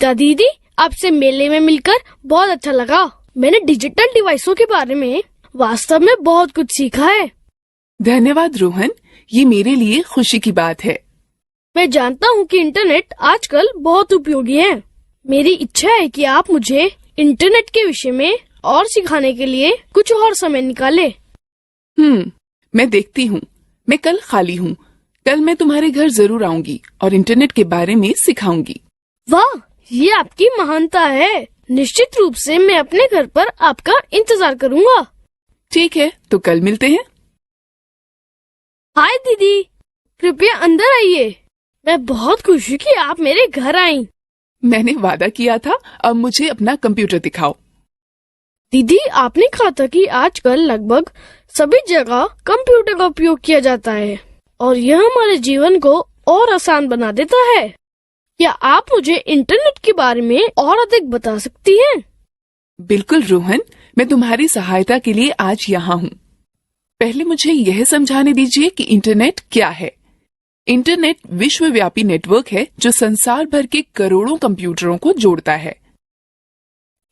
गीता दीदी, आपसे मेले में मिलकर बहुत अच्छा लगा। मैंने डिजिटल डिवाइसों के बारे में वास्तव में बहुत कुछ सीखा है। धन्यवाद रोहन, ये मेरे लिए खुशी की बात है। मैं जानता हूँ कि इंटरनेट आजकल बहुत उपयोगी है। मेरी इच्छा है कि आप मुझे इंटरनेट के विषय में और सिखाने के लिए कुछ और समय निकाले। मैं देखती हूँ। मैं कल खाली हूँ। कल मैं तुम्हारे घर जरूर आऊंगी और इंटरनेट के बारे में सिखाऊंगी। वाह, ये आपकी महानता है। निश्चित रूप से मैं अपने घर पर आपका इंतजार करूँगा। ठीक है, तो कल मिलते हैं। हाय दीदी, कृपया अंदर आइए। मैं बहुत खुश हूँ कि आप मेरे घर आईं। मैंने वादा किया था, अब मुझे अपना कंप्यूटर दिखाओ। दीदी, आपने कहा था कि आजकल लगभग सभी जगह कंप्यूटर का उपयोग किया जाता है और यह हमारे जीवन को और आसान बना देता है। क्या आप मुझे इंटरनेट के बारे में और अधिक बता सकती हैं? बिल्कुल रोहन, मैं तुम्हारी सहायता के लिए आज यहाँ हूँ। पहले मुझे यह समझाने दीजिए कि इंटरनेट क्या है। इंटरनेट विश्वव्यापी नेटवर्क है जो संसार भर के करोड़ों कंप्यूटरों को जोड़ता है।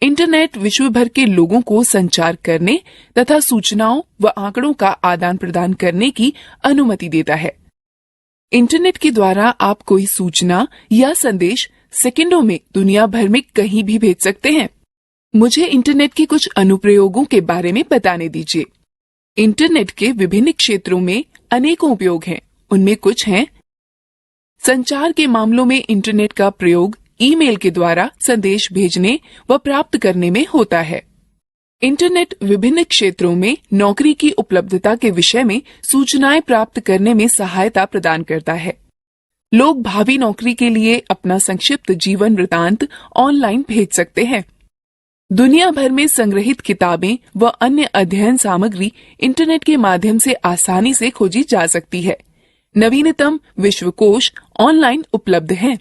इंटरनेट विश्व भर के लोगों को संचार करने तथा सूचनाओं व आंकड़ों का आदान प्रदान करने की अनुमति देता है। इंटरनेट के द्वारा आप कोई सूचना या संदेश सेकंडों में दुनिया भर में कहीं भी भेज सकते हैं। मुझे इंटरनेट के कुछ अनुप्रयोगों के बारे में बताने दीजिए। इंटरनेट के विभिन्न क्षेत्रों में अनेकों उपयोग हैं। उनमें कुछ हैं: संचार के मामलों में इंटरनेट का प्रयोग ईमेल के द्वारा संदेश भेजने व प्राप्त करने में होता है। इंटरनेट विभिन्न क्षेत्रों में नौकरी की उपलब्धता के विषय में सूचनाएं प्राप्त करने में सहायता प्रदान करता है। लोग भावी नौकरी के लिए अपना संक्षिप्त जीवन वृतांत ऑनलाइन भेज सकते हैं। दुनिया भर में संग्रहित किताबें व अन्य अध्ययन सामग्री इंटरनेट के माध्यम से आसानी से खोजी जा सकती है। नवीनतम विश्वकोश ऑनलाइन उपलब्ध हैं।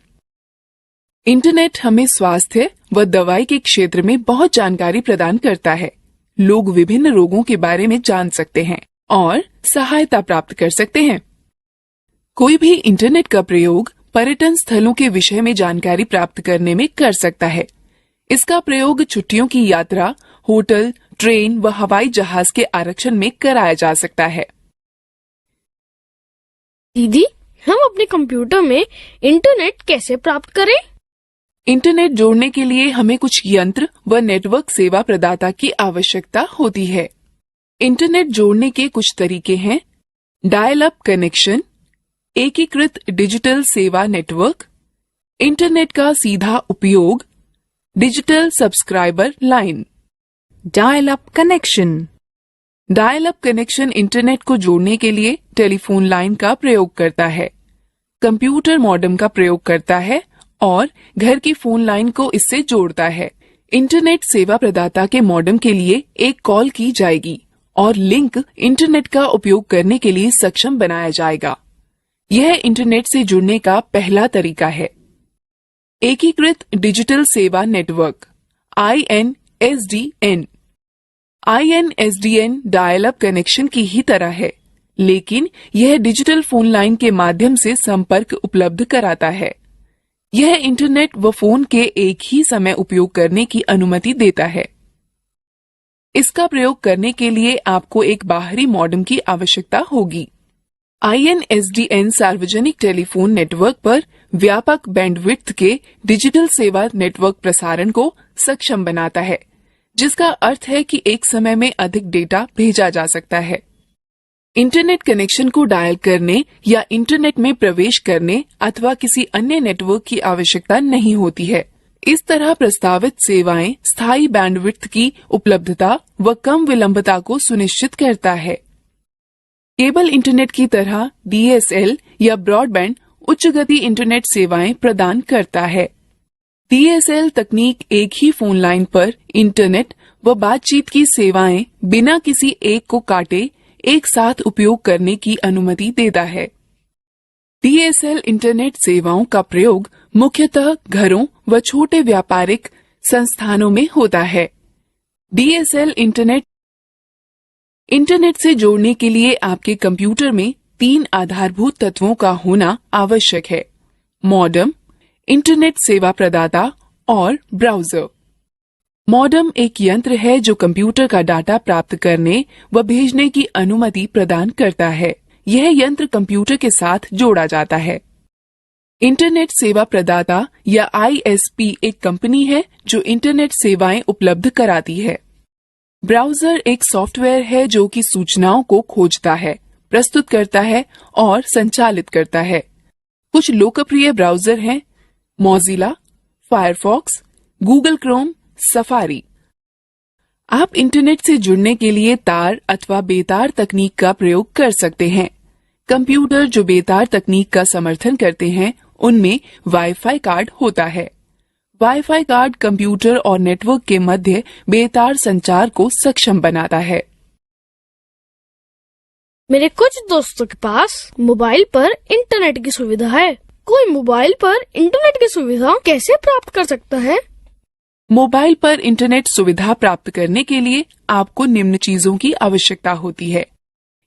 इंटरनेट हमें स्वास्थ्य व दवाई के क्षेत्र में बहुत जानकारी प्रदान करता है। लोग विभिन्न रोगों के बारे में जान सकते हैं और सहायता प्राप्त कर सकते हैं। कोई भी इंटरनेट का प्रयोग पर्यटन स्थलों के विषय में जानकारी प्राप्त करने में कर सकता है। इसका प्रयोग छुट्टियों की यात्रा, होटल, ट्रेन व हवाई जहाज के आरक्षण में कराया जा सकता है। दीदी, हम अपने कंप्यूटर में इंटरनेट कैसे प्राप्त करें? इंटरनेट जोड़ने के लिए हमें कुछ यंत्र व नेटवर्क सेवा प्रदाता की आवश्यकता होती है। इंटरनेट जोड़ने के कुछ तरीके हैं: डायल अप कनेक्शन, एकीकृत डिजिटल सेवा नेटवर्क, इंटरनेट का सीधा उपयोग, digital subscriber line. Dial up connection. Dial up connection internet को जोड़ने के लिए टेलीफोन लाइन का प्रयोग करता है, कंप्यूटर मॉडेम का प्रयोग करता है और घर की फोन लाइन को इससे जोड़ता है। इंटरनेट सेवा प्रदाता के मॉडेम के लिए एक कॉल की जाएगी और लिंक इंटरनेट का उपयोग करने के लिए सक्षम बनाया जाएगा। यह इंटरनेट से जुड़ने का पहला तरीका है। एकीकृत डिजिटल सेवा network INSDN। INSDN dial up connection की ही तरह है, लेकिन यह डिजिटल फोन लाइन के माध्यम से संपर्क उपलब्ध कराता है। यह इंटरनेट व फोन के एक ही समय उपयोग करने की अनुमति देता है। इसका प्रयोग करने के लिए आपको एक बाहरी मॉडेम की आवश्यकता होगी। INSDN सार्वजनिक टेलीफोन नेटवर्क पर व्यापक बैंडविड्थ के डिजिटल सेवा नेटवर्क प्रसारण को सक्षम बनाता है, जिसका अर्थ है कि एक समय में अधिक डेटा भेजा जा सकता है। इंटरनेट कनेक्शन को डायल करने या इंटरनेट में प्रवेश करने अथवा किसी अन्य नेटवर्क की आवश्यकता नहीं होती है। इस तरह प्रस्तावित सेवाएं स्थायी बैंडविड्थ की उपलब्धता व कम विलंबता को सुनिश्चित करता है। केबल इंटरनेट की तरह DSL या ब्रॉडबैंड उच्च गति इंटरनेट सेवाएं प्रदान करता है। DSL तकनीक एक ही फोन लाइन पर इंटरनेट व बातचीत की सेवाएं बिना किसी एक को काटे एक साथ उपयोग करने की अनुमति देता है। DSL इंटरनेट सेवाओं का प्रयोग मुख्यतः घरों व छोटे व्यापारिक संस्थानों में होता है। DSL इंटरनेट से जोड़ने के लिए आपके कंप्यूटर में 3 आधारभूत तत्वों का होना आवश्यक है: मॉडेम, इंटरनेट सेवा प्रदाता और ब्राउजर। मॉडेम एक यंत्र है जो कंप्यूटर का डाटा प्राप्त करने व भेजने की अनुमति प्रदान करता है। यह यंत्र कंप्यूटर के साथ जोड़ा जाता है। इंटरनेट सेवा प्रदाता या ISP एक कंपनी है जो इंटरनेट सेवाएं उपलब्ध कराती है। ब्राउजर एक सॉफ्टवेयर है जो कि सूचनाओं को खोजता है, प्रस्तुत करता है और संचालित करता है। कुछ लोकप्रिय ब्राउजर हैं Mozilla, Firefox, Google Chrome, safari. आप इंटरनेट से जुड़ने के लिए तार अथवा बेतार तकनीक का प्रयोग कर सकते हैं। कंप्यूटर जो बेतार तकनीक का समर्थन करते हैं उनमें वाईफाई कार्ड होता है। वाईफाई कार्ड कंप्यूटर और नेटवर्क के मध्य बेतार संचार को सक्षम बनाता है। मेरे कुछ दोस्तों के पास मोबाइल पर इंटरनेट की सुविधा है। कोई मोबाइल पर इंटरनेट की सुविधा कैसे प्राप्त कर सकता है? मोबाइल पर इंटरनेट सुविधा प्राप्त करने के लिए आपको निम्न चीजों की आवश्यकता होती है।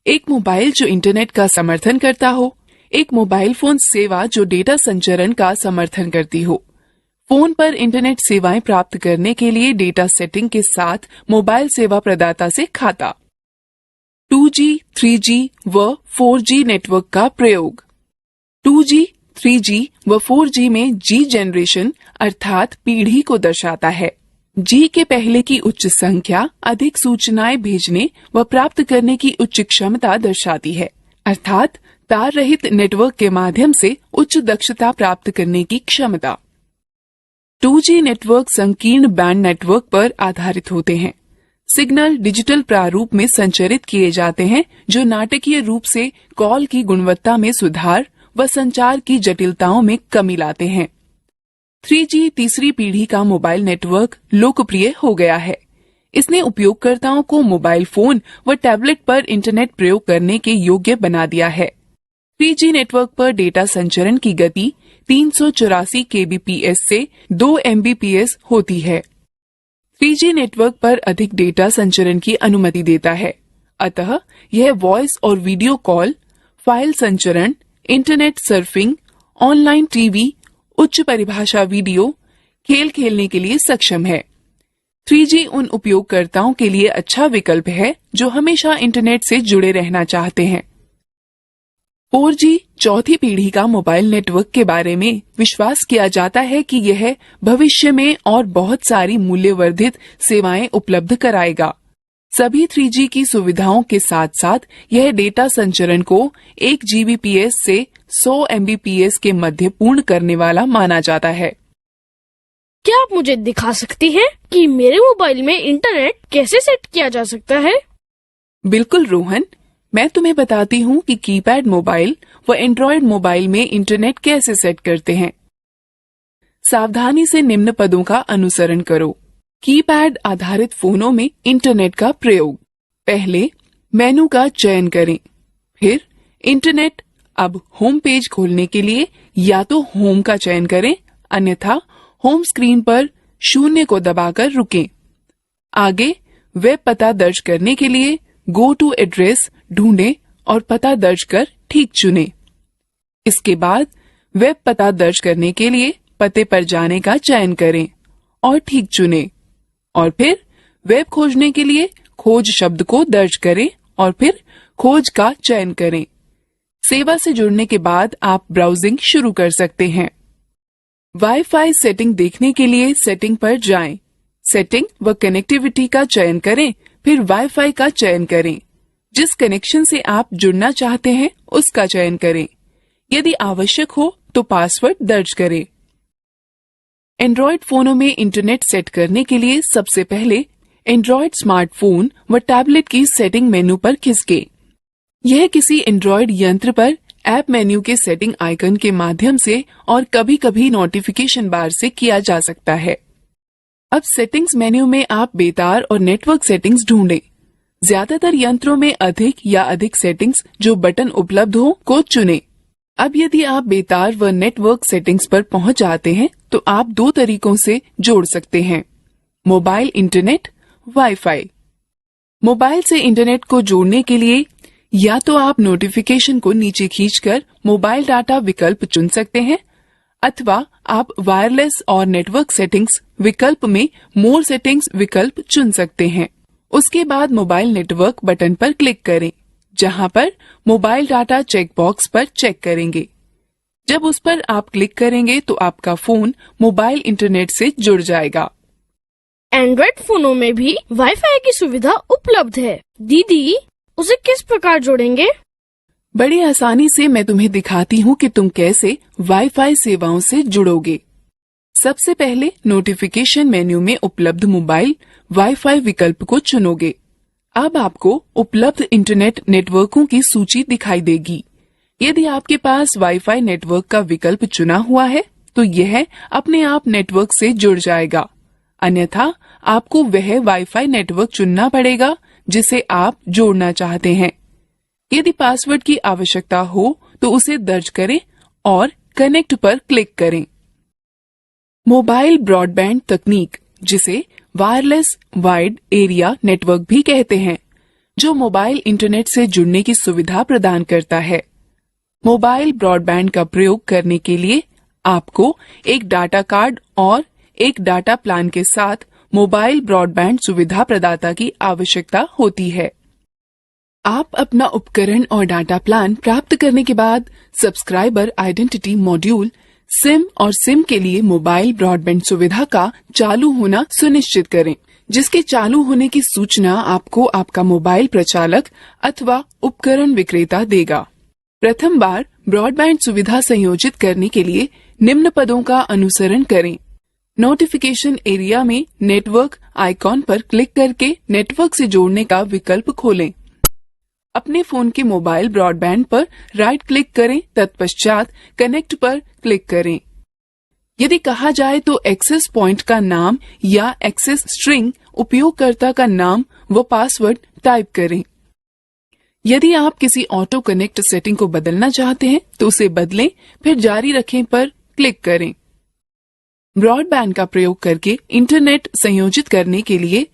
एक मोबाइल जो इंटरनेट का समर्थन करता हो, एक मोबाइल फोन सेवा जो डेटा संचरण का समर्थन करती हो। फोन पर इंटरनेट सेवाएं प्राप्त करने के लिए डेटा सेटिंग के साथ मोबाइल सेवा प्रदाता से खाता। 2G, 3G व 4G नेटवर्क का प्रयोग। 2G, 3G व 4G में G जनरेशन अर्थात पीढ़ी को दर्शाता है। G के पहले की उच्च संख्या अधिक सूचनाएं भेजने व प्राप्त करने की उच्च क्षमता दर्शाती है, अर्थात तार रहित नेटवर्क के माध्यम से उच्च दक्षता प्राप्त करने की क्षमता। 2G नेटवर्क संकीर्ण बैंड नेटवर्क पर आधारित होते हैं। सिग्नल डिजिटल प्रारूप में संचरित किए जाते हैं जो नाटकीय रूप से कॉल की गुणवत्ता में सुधार व संचार की जटिलताओं में कमी लाते हैं। 3G तीसरी पीढ़ी का मोबाइल नेटवर्क लोकप्रिय हो गया है। इसने उपयोगकर्ताओं को मोबाइल फोन व टैबलेट पर इंटरनेट प्रयोग करने के योग्य बना दिया है। 3G नेटवर्क पर डेटा संचरण की गति 384 kbps से 2 Mbps होती है। 3G नेटवर्क पर अधिक डेटा संचरण की अनुमति देता है, अतः यह वॉइस और वीडियो कॉल, फाइल संचरण, इंटरनेट सर्फिंग, ऑनलाइन टीवी, उच्च परिभाषा वीडियो, खेल खेलने के लिए सक्षम है। 3G उन उपयोगकर्ताओं के लिए अच्छा विकल्प है जो हमेशा इंटरनेट से जुड़े रहना चाहते हैं। 4G चौथी पीढ़ी का मोबाइल नेटवर्क के बारे में विश्वास किया जाता है कि यह भविष्य में और बहुत सारी मूल्यवर्धित सेवाएं उपलब्ध कराएगा। सभी 3G की सुविधाओं के साथ साथ यह डेटा संचरण को 1 Gbps से 100 Mbps के मध्य पूर्ण करने वाला माना जाता है। क्या आप मुझे दिखा सकती हैं कि मेरे मोबाइल में इंटरनेट कैसे सेट किया जा सकता है? बिल्कुल रोहन, मैं तुम्हें बताती हूँ कि कीपैड मोबाइल व एंड्रॉयड मोबाइल में इंटरनेट कैसे सेट करते हैं। सावधानी से निम्न पदों का अनुसरण करो। कीपैड आधारित फोनों में इंटरनेट का प्रयोग। पहले मेनू का चयन करें, फिर इंटरनेट। अब होम पेज खोलने के लिए या तो होम का चयन करें, अन्यथा होम स्क्रीन पर 0 को दबाकर रुकें। आगे वेब पता दर्ज करने के लिए गो टू एड्रेस ढूंढें और पता दर्ज कर ठीक चुनें। इसके बाद वेब पता दर्ज करने के लिए पते पर जाने का चयन करें और ठीक चुनें, और फिर वेब खोजने के लिए खोज शब्द को दर्ज करें और फिर खोज का चयन करें। सेवा से जुड़ने के बाद आप ब्राउजिंग शुरू कर सकते हैं। वाईफाई सेटिंग देखने के लिए सेटिंग पर जाएं। सेटिंग व कनेक्टिविटी का चयन करें, फिर वाईफाई का चयन करें। जिस कनेक्शन से आप जुड़ना चाहते हैं उसका चयन करें। यदि आवश्यक हो तो पासवर्ड दर्ज करें। एंड्रॉयड फोनों में इंटरनेट सेट करने के लिए सबसे पहले एंड्रॉयड स्मार्टफोन व टैबलेट की सेटिंग मेनू पर खिसके। यह किसी एंड्रॉयड यंत्र पर ऐप मेन्यू के सेटिंग आइकन के माध्यम से और कभी कभी नोटिफिकेशन बार से किया जा सकता है। अब सेटिंग्स मेन्यू में आप बेतार और नेटवर्क सेटिंग्स ढूंढें। ज्यादातर यंत्रों में अधिक या अधिक सेटिंग्स जो बटन उपलब्ध हो को चुनें। अब यदि आप बेतार व नेटवर्क सेटिंग्स पर पहुंच जाते हैं तो आप 2 तरीकों से जोड़ सकते हैं: मोबाइल इंटरनेट, वाईफाई। मोबाइल से इंटरनेट को जोड़ने के लिए या तो आप नोटिफिकेशन को नीचे खींचकर मोबाइल डाटा विकल्प चुन सकते हैं, अथवा आप वायरलेस और नेटवर्क सेटिंग्स विकल्प में मोर सेटिंग्स विकल्प चुन सकते हैं। उसके बाद मोबाइल नेटवर्क बटन पर क्लिक करें, जहां पर मोबाइल डाटा चेक बॉक्स पर चेक करेंगे। जब उस पर आप क्लिक करेंगे तो आपका फोन मोबाइल इंटरनेट से जुड़ जाएगा। एंड्रॉइड फोनों में भी वाईफाई की सुविधा उपलब्ध है। दीदी, उसे किस प्रकार जोड़ेंगे? बड़ी आसानी से मैं तुम्हें दिखाती हूँ कि तुम कैसे वाईफाई सेवाओं से जुड़ोगे। सबसे पहले नोटिफिकेशन मेन्यू में उपलब्ध मोबाइल वाईफाई विकल्प को चुनोगे। अब आपको उपलब्ध इंटरनेट नेटवर्कों की सूची दिखाई देगी। यदि आपके पास वाईफाई नेटवर्क का विकल्प चुना हुआ है तो यह अपने आप नेटवर्क से जुड़ जाएगा, अन्यथा आपको वह वाईफाई नेटवर्क चुनना पड़ेगा जिसे आप जोड़ना चाहते हैं। यदि पासवर्ड की आवश्यकता हो तो उसे दर्ज करें और कनेक्ट पर क्लिक करें। मोबाइल ब्रॉडबैंड तकनीक, जिसे वायरलेस वाइड एरिया नेटवर्क भी कहते हैं, जो मोबाइल इंटरनेट से जुड़ने की सुविधा प्रदान करता है। मोबाइल ब्रॉडबैंड का प्रयोग करने के लिए आपको एक डाटा कार्ड और एक डाटा प्लान के साथ मोबाइल ब्रॉडबैंड सुविधा प्रदाता की आवश्यकता होती है। आप अपना उपकरण और डाटा प्लान प्राप्त करने के बाद सब्सक्राइबर आइडेंटिटी मॉड्यूल सिम और सिम के लिए मोबाइल ब्रॉडबैंड सुविधा का चालू होना सुनिश्चित करें, जिसके चालू होने की सूचना आपको आपका मोबाइल प्रचालक अथवा उपकरण विक्रेता देगा। प्रथम बार ब्रॉडबैंड सुविधा संयोजित करने के लिए निम्न पदों का अनुसरण करें। नोटिफिकेशन एरिया में नेटवर्क आइकॉन पर क्लिक करके नेटवर्क से जोड़ने का विकल्प खोलें। अपने फोन के मोबाइल ब्रॉडबैंड पर राइट क्लिक करें, तत्पश्चात कनेक्ट पर क्लिक करें। यदि कहा जाए तो एक्सेस पॉइंट का नाम या एक्सेस स्ट्रिंग, उपयोगकर्ता का नाम व पासवर्ड टाइप करें। यदि आप किसी ऑटो कनेक्ट सेटिंग को बदलना चाहते हैं तो उसे बदलें, फिर जारी रखें पर क्लिक करें। ब्रॉडबैंड का प्रयोग करके इंटरनेट संयोजित करने के लिए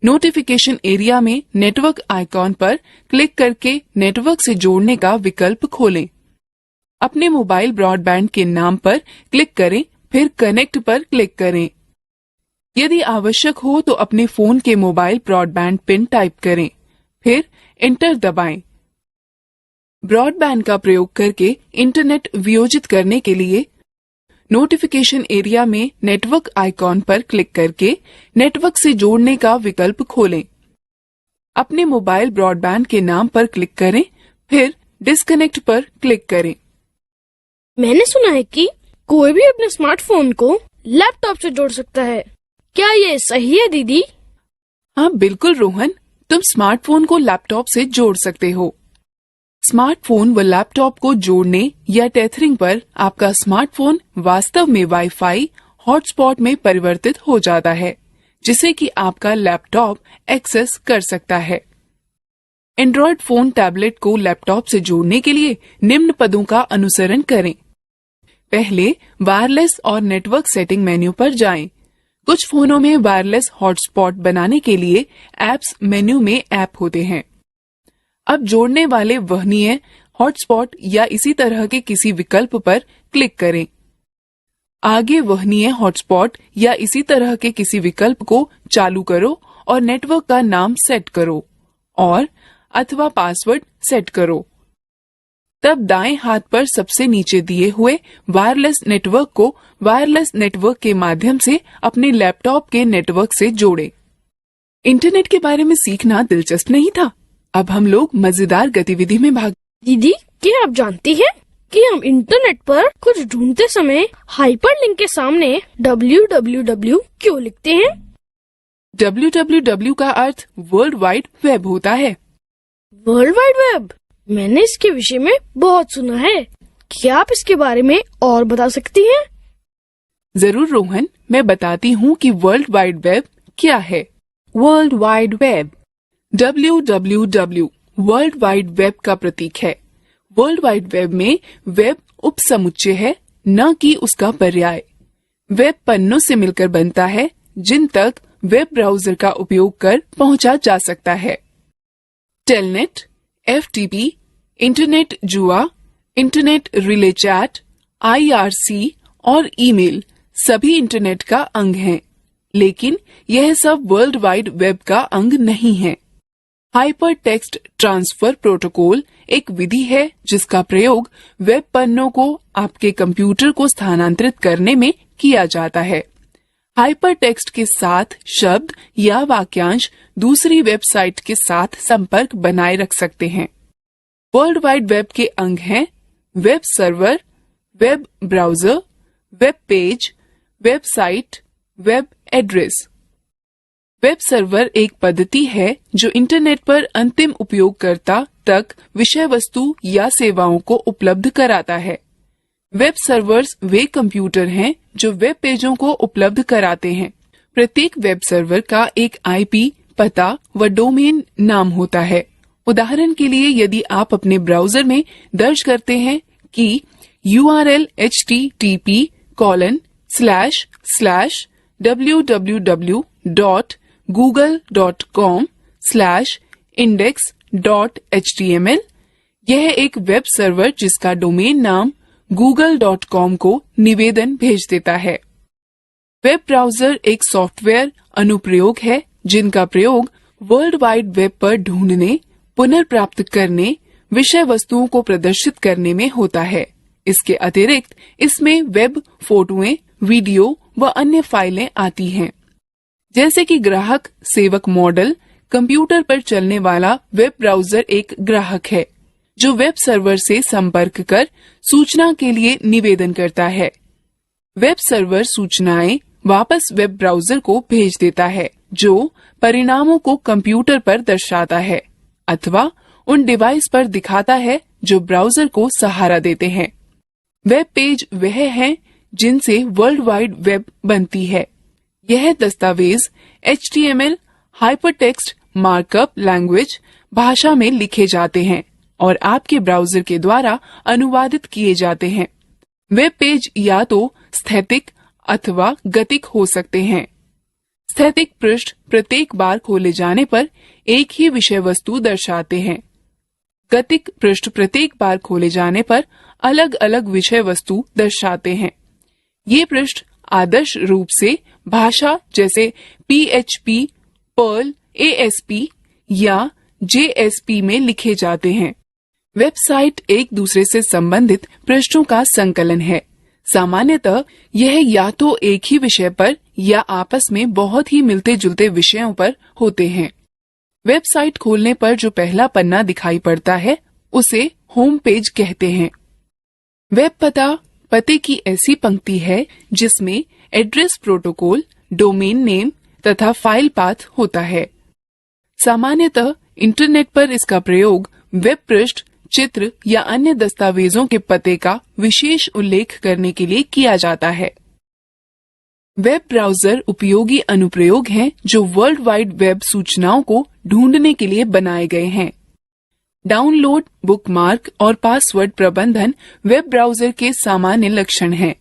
नोटिफिकेशन एरिया में नेटवर्क आइकॉन पर क्लिक करके नेटवर्क से जोड़ने का विकल्प खोलें। अपने मोबाइल ब्रॉडबैंड के नाम पर क्लिक करें, फिर कनेक्ट पर क्लिक करें। यदि आवश्यक हो तो अपने फोन के मोबाइल ब्रॉडबैंड पिन टाइप करें, फिर एंटर दबाएं। ब्रॉडबैंड का प्रयोग करके इंटरनेट वियोजित करने के लिए नोटिफिकेशन एरिया में नेटवर्क आइकॉन पर क्लिक करके नेटवर्क से जोड़ने का विकल्प खोलें। अपने मोबाइल ब्रॉडबैंड के नाम पर क्लिक करें, फिर डिस्कनेक्ट पर क्लिक करें। मैंने सुना है कि कोई भी अपने स्मार्टफोन को लैपटॉप से जोड़ सकता है। क्या ये सही है दीदी? हाँ बिल्कुल रोहन, तुम स्मार्टफोन को लैपटॉप से जोड़ सकते हो। स्मार्टफोन व लैपटॉप को जोड़ने या टेथरिंग पर आपका स्मार्टफोन वास्तव में वाईफाई हॉटस्पॉट में परिवर्तित हो जाता है, जिसे कि आपका लैपटॉप एक्सेस कर सकता है। एंड्रॉयड फोन टैबलेट को लैपटॉप से जोड़ने के लिए निम्न पदों का अनुसरण करें। पहले वायरलेस और नेटवर्क सेटिंग मेन्यू पर जाएं। कुछ फोनों में वायरलेस हॉटस्पॉट बनाने के लिए ऐप्स मेन्यू में ऐप होते हैं। अब जोड़ने वाले वहनीय हॉटस्पॉट या इसी तरह के किसी विकल्प पर क्लिक करें। आगे वहनीय हॉटस्पॉट या इसी तरह के किसी विकल्प को चालू करो और नेटवर्क का नाम सेट करो और अथवा पासवर्ड सेट करो। तब दाएं हाथ पर सबसे नीचे दिए हुए वायरलेस नेटवर्क को वायरलेस नेटवर्क के माध्यम से अपने लैपटॉप के नेटवर्क से जोड़ें। इंटरनेट के बारे में सीखना दिलचस्प नहीं था? अब हम लोग मजेदार गतिविधि में भाग। दीदी, क्या आप जानती हैं कि हम इंटरनेट पर कुछ ढूंढते समय हाइपरलिंक के सामने www क्यों लिखते हैं? www का अर्थ वर्ल्ड वाइड वेब होता है। World wide web? मैंने इसके विषय में बहुत सुना है। क्या आप इसके बारे में और बता सकती हैं? जरूर रोहन, मैं बताती हूँ कि वर्ल्ड वाइड वेब क्या है। World wide web www world wide web का प्रतीक है। वर्ल्ड वाइड वेब में वेब उपसमुच्चय है, न कि उसका पर्याय। वेब पन्नों से मिलकर बनता है जिन तक वेब ब्राउजर का उपयोग कर पहुंचा जा सकता है। टेलनेट, FTP, इंटरनेट जुआ, इंटरनेट रिले चैट, IRC और ईमेल सभी इंटरनेट का अंग हैं, लेकिन यह सब वर्ल्ड वाइड वेब का अंग नहीं है। हाइपर टेक्स्ट ट्रांसफर प्रोटोकॉल एक विधि है जिसका प्रयोग वेब पन्नों को आपके कंप्यूटर को स्थानांतरित करने में किया जाता है। हाइपर टेक्स्ट के साथ शब्द या वाक्यांश दूसरी वेबसाइट के साथ संपर्क बनाए रख सकते हैं। वर्ल्ड वाइड वेब के अंग हैं web server, web browser, web page, website, web address. Web server एक पद्धति है जो इंटरनेट पर अंतिम उपयोगकर्ता तक विषय वस्तु या सेवाओं को उपलब्ध कराता है। वेब सर्वर्स वे कंप्यूटर हैं जो वेब पेजों को उपलब्ध कराते हैं। प्रत्येक वेब सर्वर का एक आईपी पता व डोमेन नाम होता है। उदाहरण के लिए यदि आप अपने ब्राउजर में दर्ज करते हैं कि URL http://www.google.com/index.html, यह एक वेब सर्वर जिसका डोमेन नाम google.com को निवेदन भेज देता है। वेब ब्राउजर एक सॉफ्टवेयर अनुप्रयोग है जिनका प्रयोग वर्ल्ड वाइड वेब पर ढूंढने, पुनर्प्राप्त करने, विषय वस्तुओं को प्रदर्शित करने में होता है। इसके अतिरिक्त इसमें वेब फोटोएं, वीडियो व अन्य फाइलें आती हैं। जैसे कि ग्राहक सेवक मॉडल, कंप्यूटर पर चलने वाला वेब ब्राउजर एक ग्राहक है जो वेब सर्वर से संपर्क कर सूचना के लिए निवेदन करता है। वेब सर्वर सूचनाएं वापस वेब ब्राउजर को भेज देता है जो परिणामों को कंप्यूटर पर दर्शाता है अथवा उन डिवाइस पर दिखाता है जो ब्राउजर को सहारा देते हैं। वेब पेज वह है जिनसे वर्ल्ड वाइड वेब बनती है। यह दस्तावेज HTML हाइपरटेक्स्ट मार्कअप लैंग्वेज भाषा में लिखे जाते हैं और आपके ब्राउजर के द्वारा अनुवादित किए जाते हैं। वेब पेज या तो स्थैतिक अथवा गतिक हो सकते हैं। स्थैतिक पृष्ठ प्रत्येक बार खोले जाने पर एक ही विषय वस्तु दर्शाते हैं। गतिक पृष्ठ प्रत्येक बार खोले जाने पर अलग अलग विषय वस्तु दर्शाते हैं। ये पृष्ठ आदर्श रूप से भाषा जैसे PHP, पर्ल, ASP या JSP में लिखे जाते हैं। वेबसाइट एक दूसरे से संबंधित पृष्ठों का संकलन है। सामान्यतः यह या तो एक ही विषय पर या आपस में बहुत ही मिलते जुलते विषयों पर होते हैं। वेबसाइट खोलने पर जो पहला पन्ना दिखाई पड़ता है उसे होम पेज कहते हैं। वेब पते की ऐसी पंक्ति है जिसमें एड्रेस प्रोटोकॉल, डोमेन नेम तथा फाइल पाथ होता है। सामान्यतः इंटरनेट पर इसका प्रयोग वेब पृष्ठ, चित्र या अन्य दस्तावेजों के पते का विशेष उल्लेख करने के लिए किया जाता है। वेब ब्राउजर उपयोगी अनुप्रयोग हैं जो वर्ल्ड वाइड वेब सूचनाओं को ढूंढने के लिए बनाए गए हैं। डाउनलोड, बुकमार्क और पासवर्ड प्रबंधन वेब ब्राउजर के सामान्य लक्षण हैं।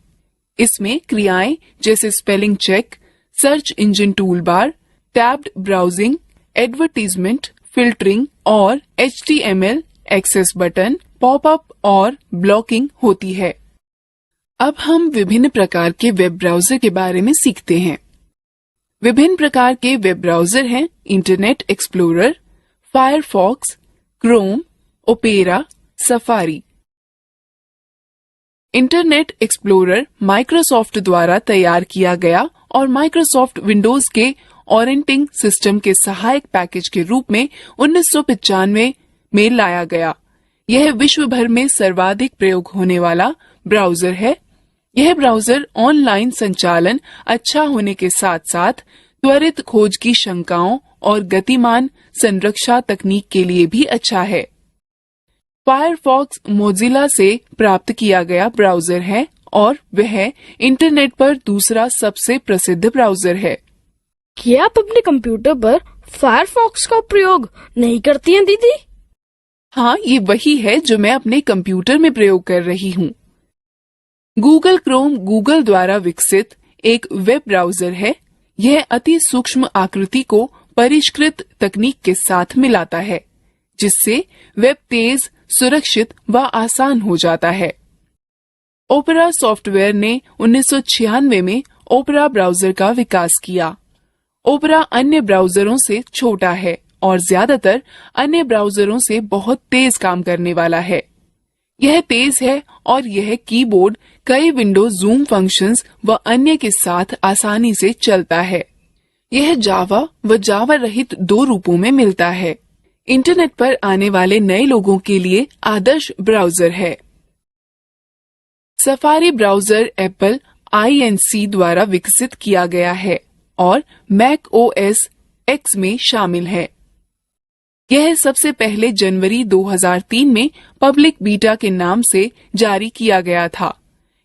इसमें क्रियाएं जैसे spelling check, search engine toolbar, tabbed browsing, advertisement, filtering और HTML एक्सेस बटन, पॉपअप और ब्लॉकिंग होती है। अब हम विभिन्न प्रकार के वेब ब्राउजर के बारे में सीखते हैं। विभिन्न प्रकार के वेब ब्राउजर हैं internet explorer, Firefox, Chrome, opera, safari. Internet explorer Microsoft द्वारा तैयार किया गया और माइक्रोसॉफ्ट विंडोज के ऑपरेटिंग सिस्टम के सहायक पैकेज के रूप में 1995 में लाया गया। यह विश्व भर में सर्वाधिक प्रयोग होने वाला ब्राउजर है। यह ब्राउजर ऑनलाइन संचालन अच्छा होने के साथ साथ त्वरित खोज की शंकाओं और गतिमान संरक्षा तकनीक के लिए भी अच्छा है। फायरफॉक्स मोजिला से प्राप्त किया गया ब्राउजर है और वह इंटरनेट पर दूसरा सबसे प्रसिद्ध ब्राउजर है। क्या आप अपने कंप्यूटर पर फायरफॉक्स का प्रयोग नहीं करती हैं दीदी? हाँ, ये वही है जो मैं अपने कंप्यूटर में प्रयोग कर रही हूँ। गूगल क्रोम गूगल द्वारा विकसित एक वेब ब्राउजर है। यह अति सूक्ष्म आकृति को परिष्कृत तकनीक के साथ मिलाता है, जिससे वेब तेज, सुरक्षित व आसान हो जाता है। ओपेरा सॉफ्टवेयर ने 1996 में ओपेरा ब्राउजर का विकास किया। ओपेरा अन्य ब्राउजरों से छोटा है और ज्यादातर अन्य ब्राउजरों से बहुत तेज काम करने वाला है। यह तेज है और यह कीबोर्ड कई विंडो जूम फंक्शंस व अन्य के साथ आसानी से चलता है। यह जावा व जावा रहित दो रूपों में मिलता है। इंटरनेट पर आने वाले नए लोगों के लिए आदर्श ब्राउजर है। सफारी ब्राउजर एप्पल INC द्वारा विकसित किया गया है और मैक OS X में शामिल है। यह सबसे पहले जनवरी 2003 में पब्लिक बीटा के नाम से जारी किया गया था।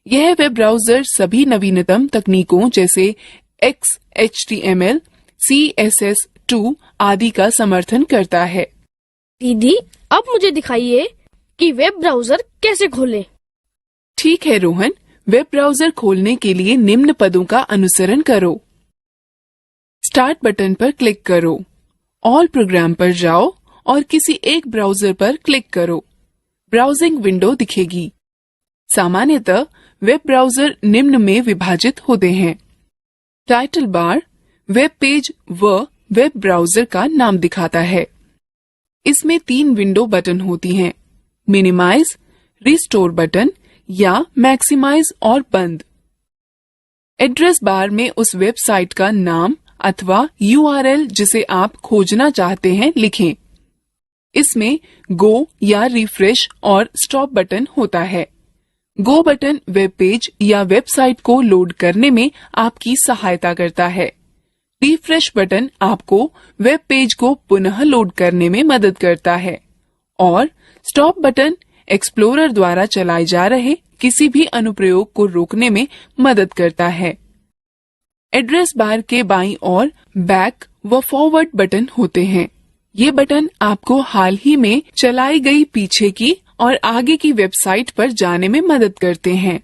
यह वेब ब्राउजर सभी नवीनतम तकनीकों जैसे XHTML, CSS2 आदि का समर्थन करता है। दीदी, अब मुझे दिखाइए कि वेब ब्राउजर कैसे खोलें। ठीक है रोहन, वेब ब्राउजर खोलने के लिए निम्न पदों का अनुसरण करो। स्टार्ट बटन पर क्लिक करो, ऑल प्रोग्राम पर जाओ और किसी एक ब्राउजर पर क्लिक करो। ब्राउजिंग विंडो दिखेगी। सामान्यतः वेब ब्राउजर निम्न में विभाजित होते हैं। टाइटल बार वेब पेज व वेब ब्राउजर का नाम दिखाता है। इसमें 3 विंडो बटन होती हैं, मिनिमाइज, रिस्टोर बटन या मैक्सिमाइज और बंद। एड्रेस बार में उस वेबसाइट का नाम अथवा URL जिसे आप खोजना चाहते हैं लिखें। इसमें गो या रिफ्रेश और स्टॉप बटन होता है। गो बटन वेब पेज या वेबसाइट को लोड करने में आपकी सहायता करता है। रिफ्रेश बटन आपको वेब पेज को पुनः लोड करने में मदद करता है और स्टॉप बटन एक्सप्लोरर द्वारा चलाए जा रहे किसी भी अनुप्रयोग को रोकने में मदद करता है। एड्रेस बार के बाईं ओर बैक व फॉरवर्ड बटन होते हैं। ये बटन आपको हाल ही में चलाई गई पीछे की और आगे की वेबसाइट पर जाने में मदद करते हैं।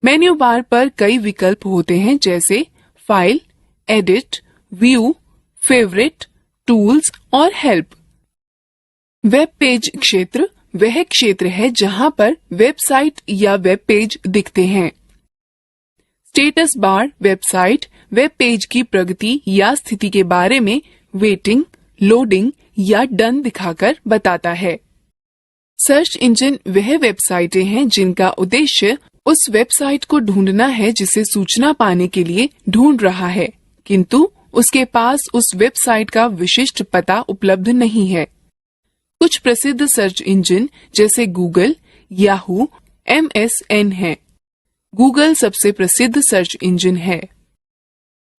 मेन्यू बार पर कई विकल्प होते हैं जैसे file, edit, view, favourite, tools और हेल्प। वेब पेज क्षेत्र वह क्षेत्र है जहां पर वेबसाइट या वेब पेज दिखते हैं। Status bar website web page की प्रगति या स्थिति के बारे में वेटिंग, लोडिंग या डन दिखाकर बताता है। सर्च इंजन वह वेबसाइटें हैं जिनका उद्देश्य उस वेबसाइट को ढूंढना है जिसे सूचना पाने के लिए ढूंढ रहा है, किंतु उसके पास उस वेबसाइट का विशिष्ट पता उपलब्ध नहीं है। कुछ प्रसिद्ध सर्च इंजन जैसे गूगल, याहू, MSN है। गूगल सबसे प्रसिद्ध सर्च इंजन है।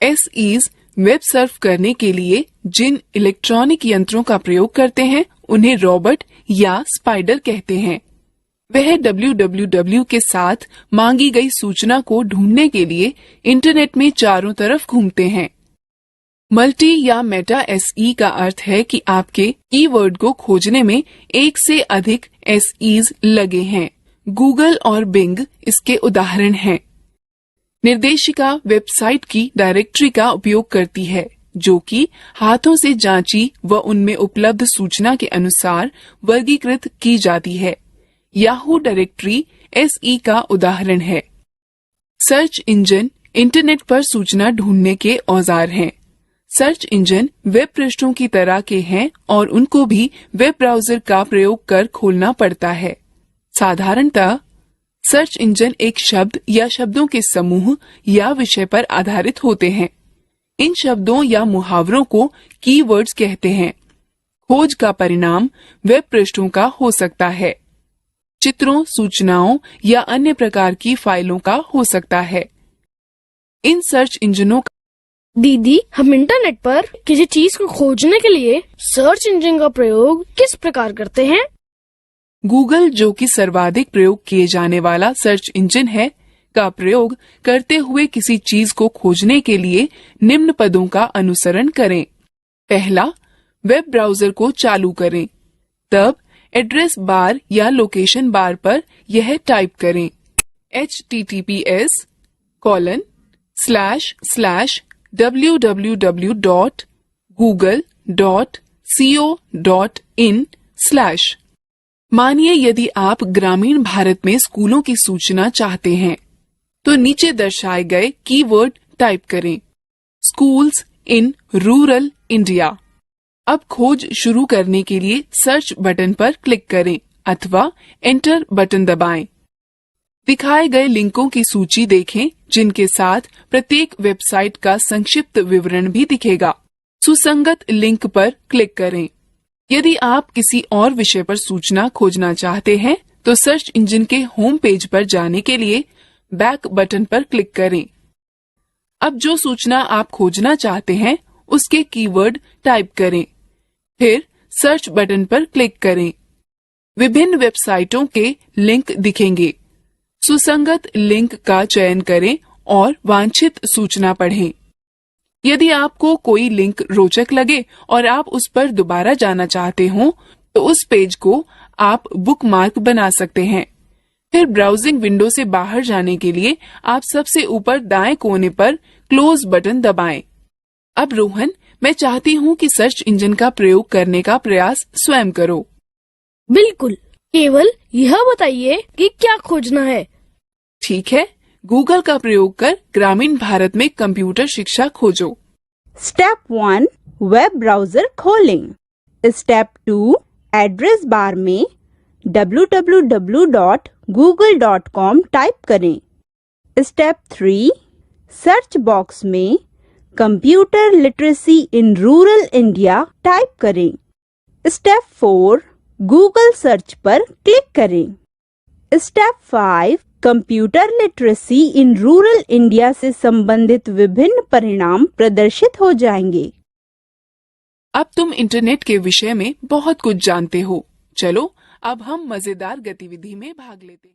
SEs वेब सर्फ करने के लिए जिन इलेक्ट्रॉनिक यंत्रों का प्रयोग करते हैं उन्हें रॉबर्ट या स्पाइडर कहते हैं। वह www के साथ मांगी गई सूचना को ढूंढने के लिए इंटरनेट में चारों तरफ घूमते हैं। मल्टी या मेटा SE का अर्थ है कि आपके कीवर्ड को खोजने में एक से अधिक SEs लगे हैं। गूगल और बिंग इसके उदाहरण हैं। निर्देशिका वेबसाइट की डायरेक्टरी का उपयोग करती है जो कि हाथों से जांची व उनमें उपलब्ध सूचना के अनुसार वर्गीकृत की जाती है। याहू डायरेक्टरी SE का उदाहरण है। सर्च इंजन इंटरनेट पर सूचना ढूंढने के औजार हैं। सर्च इंजन वेब पृष्ठों की तरह के हैं और उनको भी वेब ब्राउजर का प्रयोग कर खोलना पड़ता है। साधारणतः सर्च इंजन एक शब्द या शब्दों के समूह या विषय पर आधारित होते हैं। इन शब्दों या मुहावरों को कीवर्ड्स कहते हैं। खोज का परिणाम वेब पृष्ठों का हो सकता है, चित्रों, सूचनाओं या अन्य प्रकार की फाइलों का हो सकता है। इन सर्च इंजनों का दीदी, हम इंटरनेट पर किसी चीज को खोजने के लिए सर्च इंजन का प्रयोग किस प्रकार करते हैं? गूगल, जो कि सर्वाधिक प्रयोग किए जाने वाला सर्च इंजन है, का प्रयोग करते हुए किसी चीज को खोजने के लिए निम्न पदों का अनुसरण करें। पहला, वेब ब्राउजर को चालू करें। तब एड्रेस बार या लोकेशन बार पर यह टाइप करें https://www.google.co.in/ मानिए यदि आप ग्रामीण भारत में स्कूलों की सूचना चाहते हैं, तो नीचे दर्शाए गए कीवर्ड टाइप करें, स्कूल्स इन रूरल इंडिया। अब खोज शुरू करने के लिए सर्च बटन पर क्लिक करें अथवा एंटर बटन दबाएं। दिखाए गए लिंकों की सूची देखें, जिनके साथ प्रत्येक वेबसाइट का संक्षिप्त विवरण भी दिखेगा। सुसंगत लिंक पर क्लिक करें। यदि आप किसी और विषय पर सूचना खोजना चाहते हैं, तो सर्च इंजन के होम पेज पर जाने के लिए बैक बटन पर क्लिक करें। अब जो सूचना आप खोजना चाहते हैं, उसके कीवर्ड टाइप करें, फिर सर्च बटन पर क्लिक करें। विभिन्न वेबसाइटों के लिंक दिखेंगे। सुसंगत लिंक का चयन करें और वांछित सूचना पढ़ें। यदि आपको कोई लिंक रोचक लगे और आप उस पर दोबारा जाना चाहते हो, तो उस पेज को आप बुकमार्क बना सकते हैं। फिर ब्राउजिंग विंडो से बाहर जाने के लिए आप सबसे ऊपर दाएं कोने पर क्लोज बटन दबाएं। अब रोहन, मैं चाहती हूँ कि सर्च इंजन का प्रयोग करने का प्रयास स्वयं करो। बिल्कुल, केवल यह बताइए कि क्या खोजना है। ठीक है, गूगल का प्रयोग कर ग्रामीण भारत में कंप्यूटर शिक्षा खोजो। स्टेप 1 वेब ब्राउजर खोलें। स्टेप 2 एड्रेस बार में www.google.com टाइप करें। स्टेप 3 सर्च बॉक्स में computer literacy in rural India type करें। स्टेप 4 गूगल सर्च पर क्लिक करें। Step 5 computer literacy in rural India से संबंधित विभिन्न परिणाम प्रदर्शित हो जाएंगे। अब तुम इंटरनेट के विषय में बहुत कुछ जानते हो। चलो अब हम मजेदार गतिविधि में भाग लेते हैं।